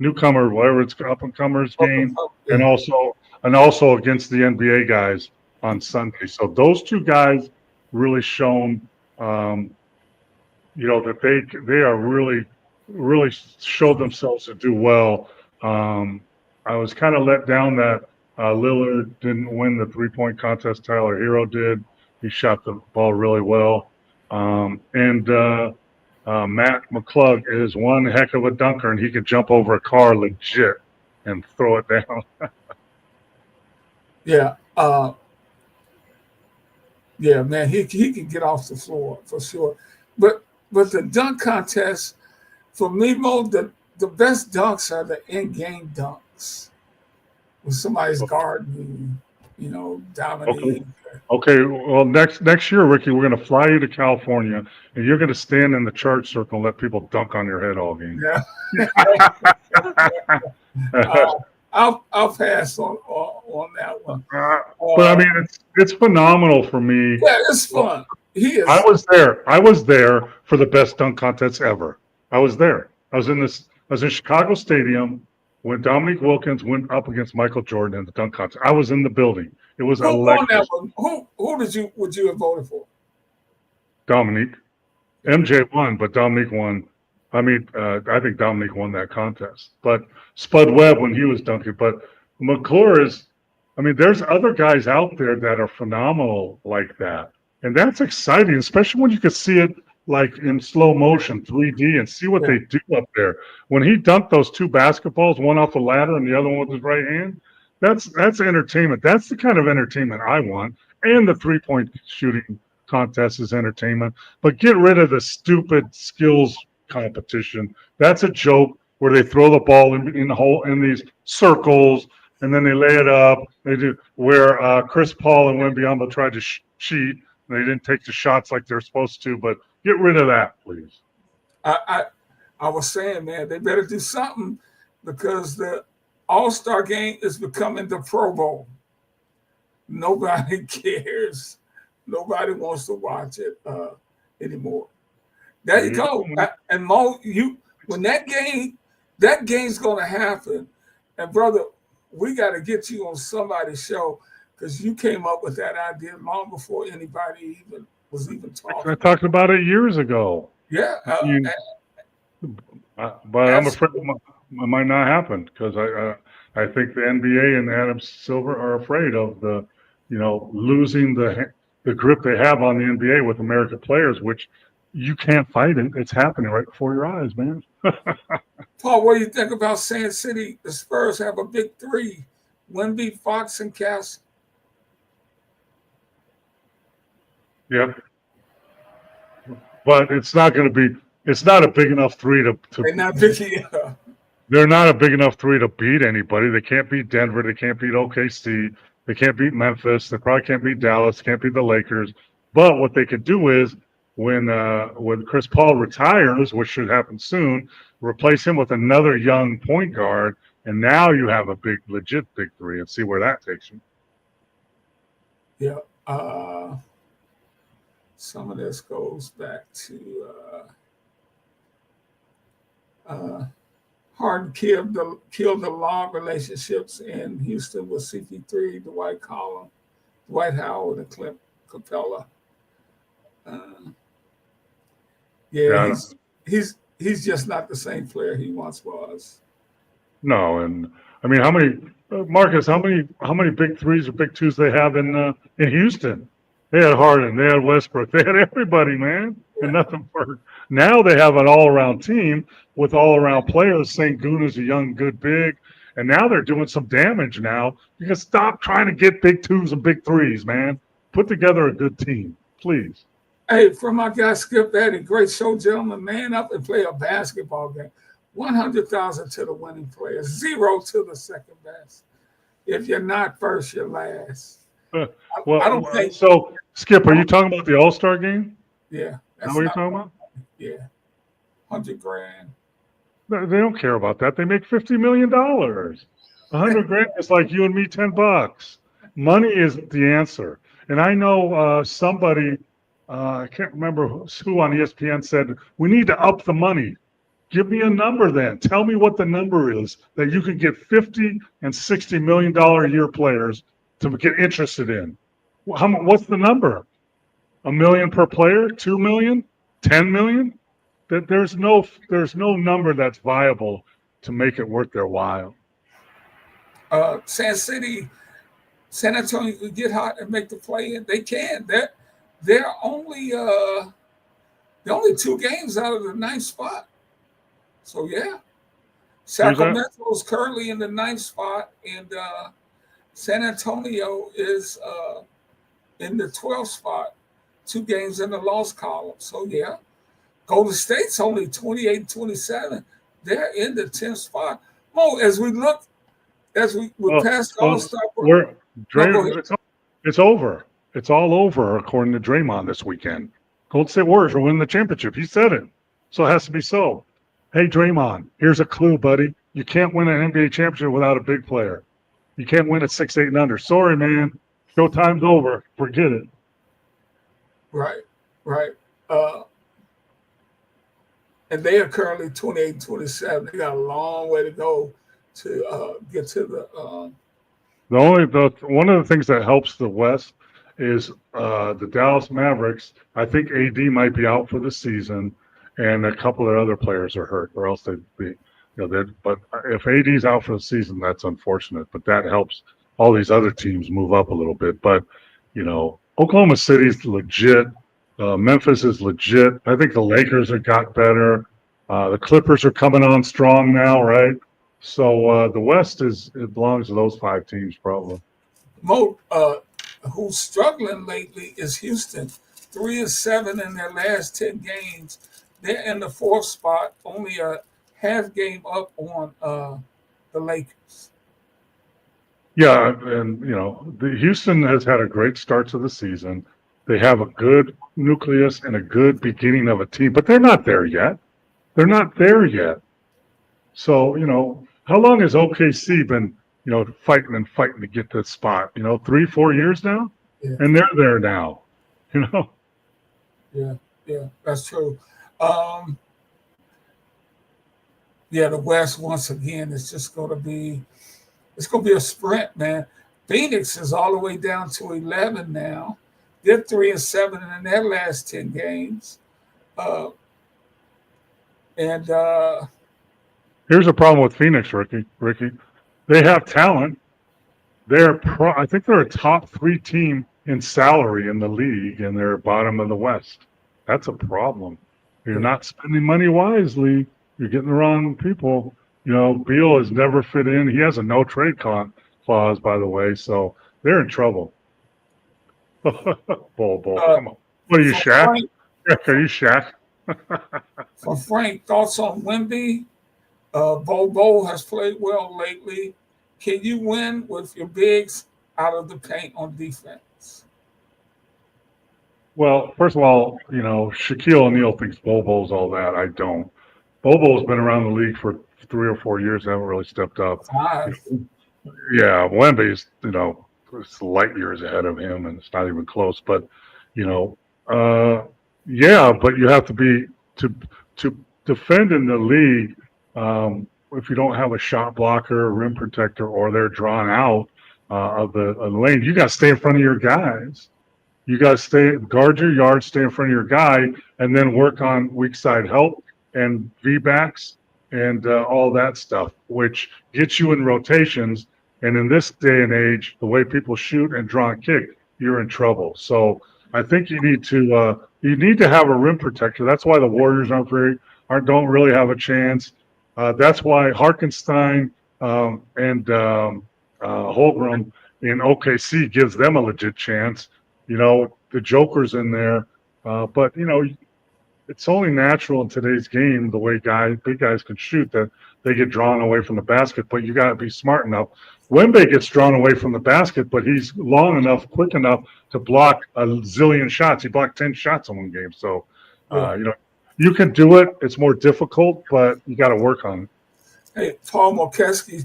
D: newcomer, whatever it's up-and-comers game, and also against the NBA guys on Sunday. So those two guys really shown, that they are really showed themselves to do well. I was kind of let down that Lillard didn't win the three-point contest. Tyler Hero did. He shot the ball really well. And Matt McClung is one heck of a dunker, and he can jump over a car legit and throw it down.
C: Yeah. Yeah, man, he can get off the floor for sure. But the dunk contest, for me, Mo, the best dunks are the in-game dunks. When somebody's guarding you, dominating.
D: Okay. Well, next year, Ricky, we're going to fly you to California, and you're going to stand in the charge circle and let people dunk on your head all game.
C: Yeah. I'll pass on that one.
D: But I mean, it's phenomenal for me.
C: Yeah, it's fun. He is.
D: I was there for the best dunk contest ever. I was there. I was in Chicago Stadium when Dominique Wilkins went up against Michael Jordan in the dunk contest. I was in the building. It was electric.
C: Who would you have voted for?
D: Dominique. MJ won, but Dominique won. I mean, I think Dominique won that contest. But Spud Webb when he was dunking. But McClure is, I mean, there's other guys out there that are phenomenal like that. And that's exciting, especially when you can see it like in slow motion, 3D, and see what they do up there. When he dunked those two basketballs, one off the ladder and the other one with his right hand, that's entertainment. That's the kind of entertainment I want. And the three-point shooting contest is entertainment. But get rid of the stupid skills competition. That's a joke where they throw the ball in these circles and then they lay it up. They do where Chris Paul and Wembanyama tried to cheat. They didn't take the shots like they're supposed to, but get rid of that, please.
C: I was saying, man, they better do something because the All-Star game is becoming the Pro Bowl. Nobody cares. Nobody wants to watch it anymore. There you go. And Mo, when that game's going to happen, and brother, we got to get you on somebody's show because you came up with that idea long before anybody was talking.
D: I talked about it years ago.
C: Yeah,
D: But I'm afraid it might not happen because I think the NBA and Adam Silver are afraid of losing the grip they have on the NBA with American players, which you can't fight it. It's happening right before your eyes, man.
C: Paul, what do you think about Sand City? The Spurs have a big three: Wemby, Fox, and Cass.
D: Yep. But it's not going to be. It's not a big enough three to.
C: They're not big.
D: They're not a big enough three to beat anybody. They can't beat Denver. They can't beat OKC. They can't beat Memphis. They probably can't beat Dallas. Can't beat the Lakers. But what they could do is when Chris Paul retires, which should happen soon, replace him with another young point guard, and now you have a legit big three, and see where that takes you.
C: Yeah. Some of this goes back to Harden killed the long relationships in Houston with CP3, Dwight Howard, and Clint Capella. He's just not the same player he once was.
D: No, and I mean, how many Marcus? How many big threes or big twos they have in Houston? They had Harden, they had Westbrook, they had everybody, man, and nothing for. Now they have an all-around team with all-around players. Sengun is a young, good big, and now they're doing some damage. Now you can stop trying to get big twos and big threes, man. Put together a good team, please.
C: Hey, from my guy Skip Eddie, great show, gentlemen. Man up and play a basketball game. 100,000 to the winning players, 0 to the second best. If you're not first, you're last.
D: Well,
C: I don't think
D: so. Skip, are you talking about the All-Star game?
C: Yeah.
D: Is that what you're talking about?
C: Yeah. $100,000.
D: They don't care about that. They make $50 million. $100,000 is like you and me, $10. Money isn't the answer. And I know somebody, I can't remember who on ESPN said, we need to up the money. Give me a number then. Tell me what the number is that you can get $50 and $60 million a year players to get interested in. What's the number? $1 million per player? $2 million? $10 million? There's no number that's viable to make it worth their while.
C: San Antonio could get hot and make the play in. They can. They're only 2 games out of the 9th spot. So yeah, Sacramento is currently in the 9th spot, and San Antonio is in the 12th spot, 2 games in the loss column. So yeah, Golden State's only 28-27. They're in the 10th spot. Mo, as we past the All-Star break.
D: It's over. It's all over, according to Draymond this weekend. Golden State Warriors are winning the championship. He said it. So it has to be so. Hey, Draymond, here's a clue, buddy. You can't win an NBA championship without a big player. You can't win at 6, 8, and under. Sorry, man. Showtime's over. Forget it.
C: Right. And they are currently 28-27. They got a long way to go to get to the.
D: One of the things that helps the West is the Dallas Mavericks. I think AD might be out for the season, and a couple of other players are hurt, or else they'd be. But if AD's out for the season, that's unfortunate. But that helps all these other teams move up a little bit. But Oklahoma City's legit. Memphis is legit. I think the Lakers have got better. The Clippers are coming on strong now, right? So the West it belongs to those 5 teams probably.
C: Mo, who's struggling lately is Houston. 3-7 in their last 10 games. They're in the 4th spot, only a half game up on the Lakers.
D: Yeah, and the Houston has had a great start to the season. They have a good nucleus and a good beginning of a team, but they're not there yet. So, how long has OKC been, fighting to get this spot? 3-4 years now?
C: Yeah.
D: And they're there now,
C: Yeah, that's true. The West, once again, it's going to be a sprint, man. Phoenix is all the way down to 11 now. They're 3-7 in their last 10 games.
D: Here's a problem with Phoenix, Ricky. They have talent. I think they're a top 3 team in salary in the league, and they're bottom of the West. That's a problem. You're not spending money wisely. You're getting the wrong people. Beal has never fit in. He has a no trade clause, by the way, so they're in trouble. Bull, come on. What are you, Shaq? Are you Shaq?
C: For Frank, thoughts on Wemby? Bobo has played well lately. Can you win with your bigs out of the paint on defense?
D: Well, first of all, Shaquille O'Neal thinks Bobo's all that. I don't. Bobo's been around the league for 3 or 4 years. Haven't really stepped up. Yeah, Wemby's, it's light years ahead of him, and it's not even close. But, but you have to be to defend in the league. If you don't have a shot blocker, rim protector, or they're drawn out of the lane, you got to stay in front of your guys. You got to guard your yard, stay in front of your guy, and then work on weak side help and V-backs and all that stuff, which gets you in rotations. And in this day and age, the way people shoot and draw and kick, you're in trouble. So I think you need to have a rim protector. That's why the Warriors don't really have a chance. That's why Hartenstein and Holmgren in OKC gives them a legit chance. The Joker's in there, but it's only natural in today's game the way big guys can shoot that they get drawn away from the basket. But you got to be smart enough. Wemby gets drawn away from the basket, but he's long enough, quick enough to block a zillion shots. He blocked 10 shots in one game. So, you can do it. It's more difficult, but you got to work on it.
C: Hey, Paul Mokeski,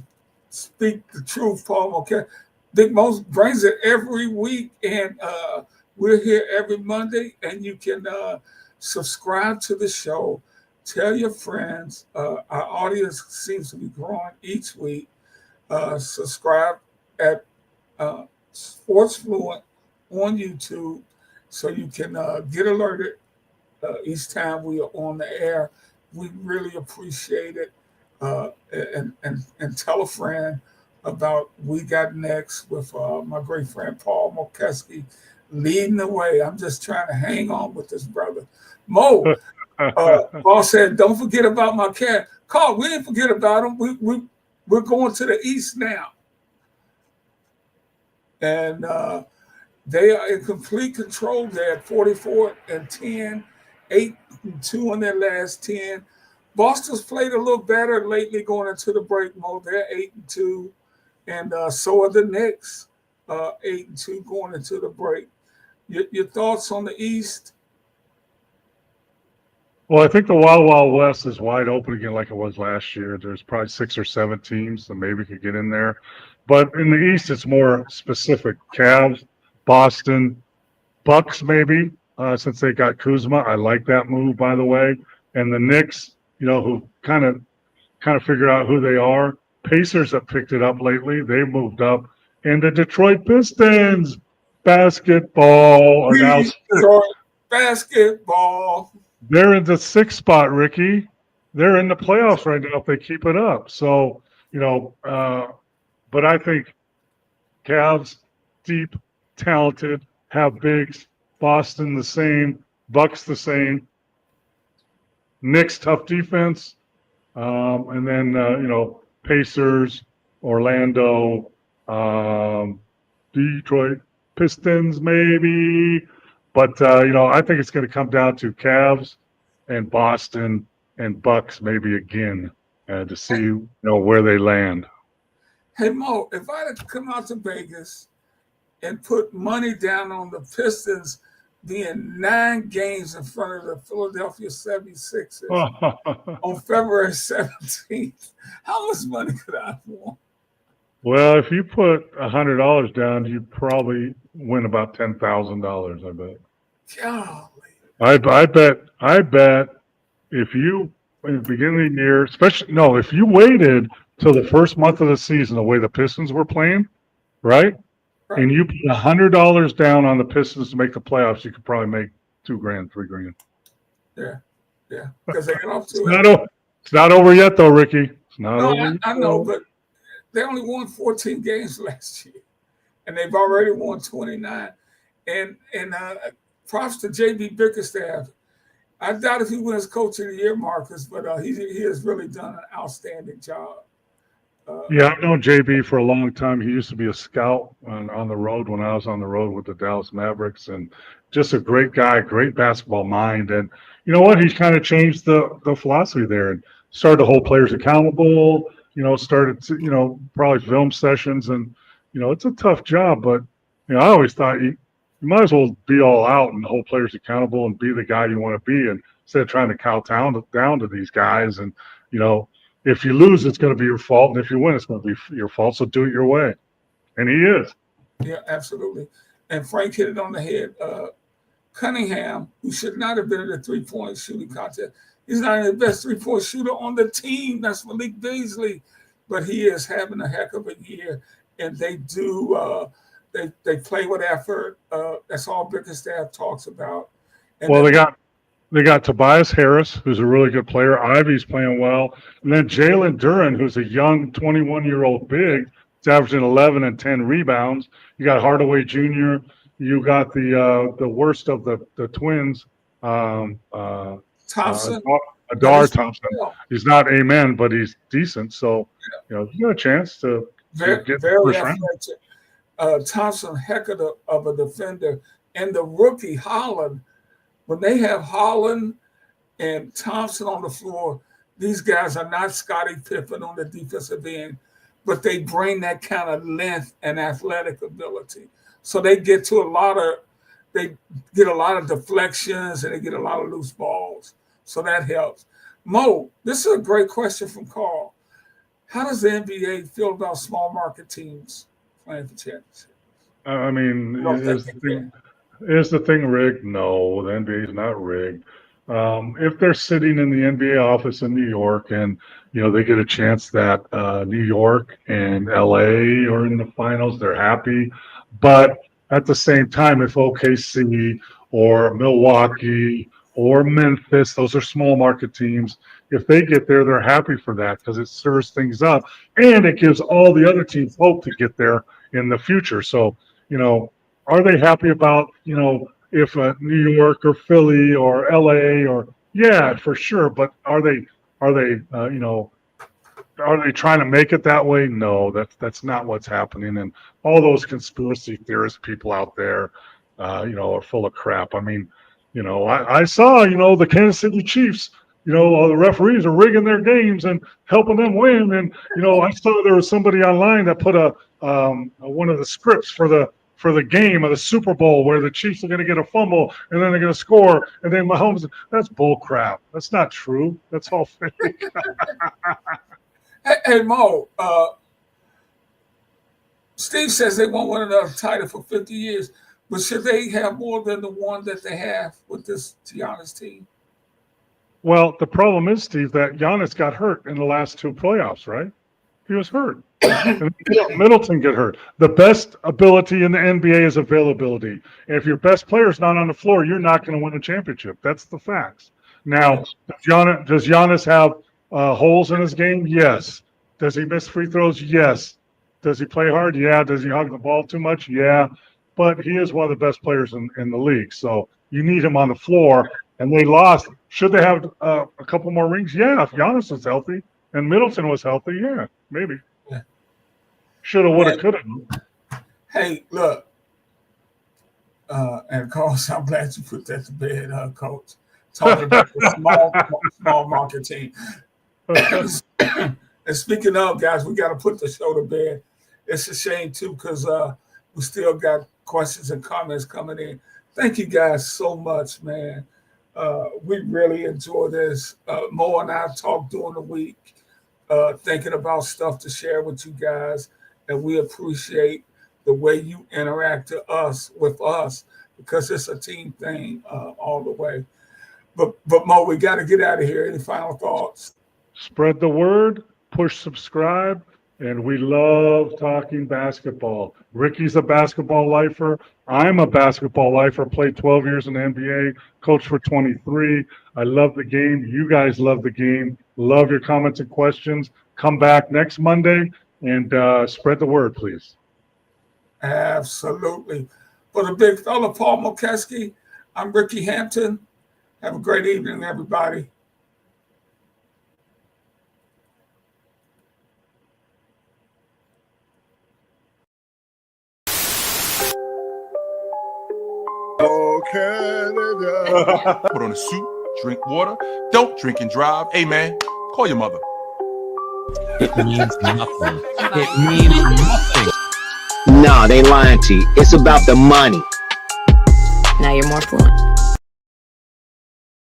C: speak the truth, Paul Mokeski. Big Mo brings it every week, and we're here every Monday, and you can subscribe to the show. Tell your friends. Our audience seems to be growing each week. Subscribe at Sports Fluent on YouTube so you can get alerted each time we are on the air. We really appreciate it. And tell a friend about We Got Next with my great friend Paul Mokeski leading the way. I'm just trying to hang on with this brother. Mo, Paul said, don't forget about my cat. Carl, we didn't forget about him. We're going to the East now. And they are in complete control. They're at 44-10, 8-2 in their last 10. Boston's played a little better lately going into the break mode. They're 8-2, and so are the Knicks, 8-2 going into the break. Your thoughts on the East?
D: Well, I think the Wild Wild West is wide open again like it was last year. There's probably 6 or 7 teams that maybe could get in there. But in the East, it's more specific. Cavs, Boston, Bucks maybe, since they got Kuzma. I like that move, by the way. And the Knicks, who kind of figured out who they are. Pacers have picked it up lately. They moved up. And the Detroit Pistons, basketball.
C: Detroit basketball.
D: They're in the 6th spot, Ricky. They're in the playoffs right now if they keep it up. So, but I think Cavs, deep, talented, have bigs. Boston the same. Bucks the same. Knicks, tough defense. And then, Pacers, Orlando, Detroit Pistons maybe. But, I think it's going to come down to Cavs and Boston and Bucks maybe again to see, where they land.
C: Hey, Mo, if I had to come out to Vegas and put money down on the Pistons being 9 games in front of the Philadelphia 76ers on February 17th, how much money could I have won?
D: Well, if you put $100 down, you'd probably win about $10,000, I bet.
C: Golly.
D: I bet if you, in the beginning of the year, if you waited till the first month of the season, the way the Pistons were playing, right? and you put $100 down on the Pistons to make the playoffs, you could probably make $2,000, $3,000.
C: Yeah, because they got off to
D: It's not over yet, though, Ricky. It's not
C: No,
D: over.
C: I know, but they only won 14 games last year, and they've already won 29. And props to J.B. Bickerstaff. I doubt if he wins Coach of the Year, Marcus, but he has really done an outstanding job.
D: Yeah, I've known JB for a long time. He used to be a scout on the road when I was on the road with the Dallas Mavericks, and just a great guy, great basketball mind. And you know what? He's kind of changed the philosophy there and started to hold players accountable. Started to, probably film sessions, and it's a tough job. But I always thought you might as well be all out and hold players accountable and be the guy you want to be, and instead of trying to kowtow down to these guys. And if you lose, it's going to be your fault, and if you win, it's going to be your fault. So do it your way, and he is.
C: Yeah, absolutely. And Frank hit it on the head. Cunningham, who should not have been in the three-point shooting contest, he's not even the best three-point shooter on the team. That's Malik Beasley, but he is having a heck of a year, and they do. They play with effort. That's all Bickerstaff talks about. And
D: well, they got Tobias Harris, who's a really good player. Ivy's playing well, and then Jalen Duren, who's a young 21-year-old big, is averaging 11 and 10 rebounds. You got Hardaway Jr. You got the worst of the twins,
C: Thompson.
D: Adar Thompson. He's not amen, but he's decent. So you got a chance to get
C: very
D: first round.
C: Thompson, heck of a defender, and the rookie Holland. When they have Holland and Thompson on the floor, these guys are not Scottie Pippen on the defensive end, but they bring that kind of length and athletic ability. So they get a lot of deflections, and they get a lot of loose balls. So that helps. Mo, this is a great question from Carl. How does the NBA feel about small market teams playing for championships?
D: I mean, is the thing rigged? No, the NBA is not rigged. If they're sitting in the NBA office in New York and they get a chance that New York and LA are in the finals, they're happy. But at the same time, if OKC or Milwaukee or Memphis, those are small market teams, if they get there, they're happy for that because it stirs things up and it gives all the other teams hope to get there in the future. So, are they happy about, if New York or Philly or LA or yeah, for sure. But are they trying to make it that way? No, that's not what's happening. And all those conspiracy theorist people out there, are full of crap. I mean, I saw, the Kansas City Chiefs, the referees are rigging their games and helping them win. And, I saw there was somebody online that put one of the scripts for the game of the Super Bowl where the Chiefs are going to get a fumble and then they're going to score. And then Mahomes, that's bull crap. That's not true. That's all fake.
C: Hey, Mo, Steve says they won't win another title for 50 years, but should they have more than the one that they have with this Giannis team?
D: Well, the problem is, Steve, that Giannis got hurt in the last two playoffs, right? He was hurt. And Middleton get hurt. The best ability in the NBA is availability. And if your best player is not on the floor, you're not going to win a championship. That's the facts. Now, does Giannis have holes in his game? Yes. Does he miss free throws? Yes. Does he play hard? Yeah. Does he hug the ball too much? Yeah. But he is one of the best players in the league. So you need him on the floor. And they lost. Should they have a couple more rings? Yeah. If Giannis was healthy and Middleton was healthy, yeah, maybe.
C: Yeah.
D: Shoulda, woulda, coulda.
C: Hey, look. And Coach, I'm glad you put that to bed, Coach. Talking about the small market team. And speaking of, guys, we got to put the show to bed. It's a shame, too, because we still got questions and comments coming in. Thank you guys so much, man. We really enjoy this. Mo and I talk during the week, thinking about stuff to share with you guys, and we appreciate the way you interact with us because it's a team thing all the way. But Mo, we got to get out of here. Any final thoughts?
D: Spread the word, push subscribe, and we love talking basketball. Ricky's a basketball lifer. I'm a basketball lifer. Played 12 years in the NBA, coached for 23. I love the game. You guys love the game. Love your comments and questions. Come back next Monday and spread the word, please.
C: Absolutely. For the big fella, Paul Mokeski, I'm Ricky Hampton. Have a great evening, everybody.
E: Oh, Canada.
F: Put on a suit, drink water, don't drink and drive. Hey, man, call your mother.
G: It means nothing. It means nothing.
H: No, they lying to you. It's about the money.
I: Now you're more fluent.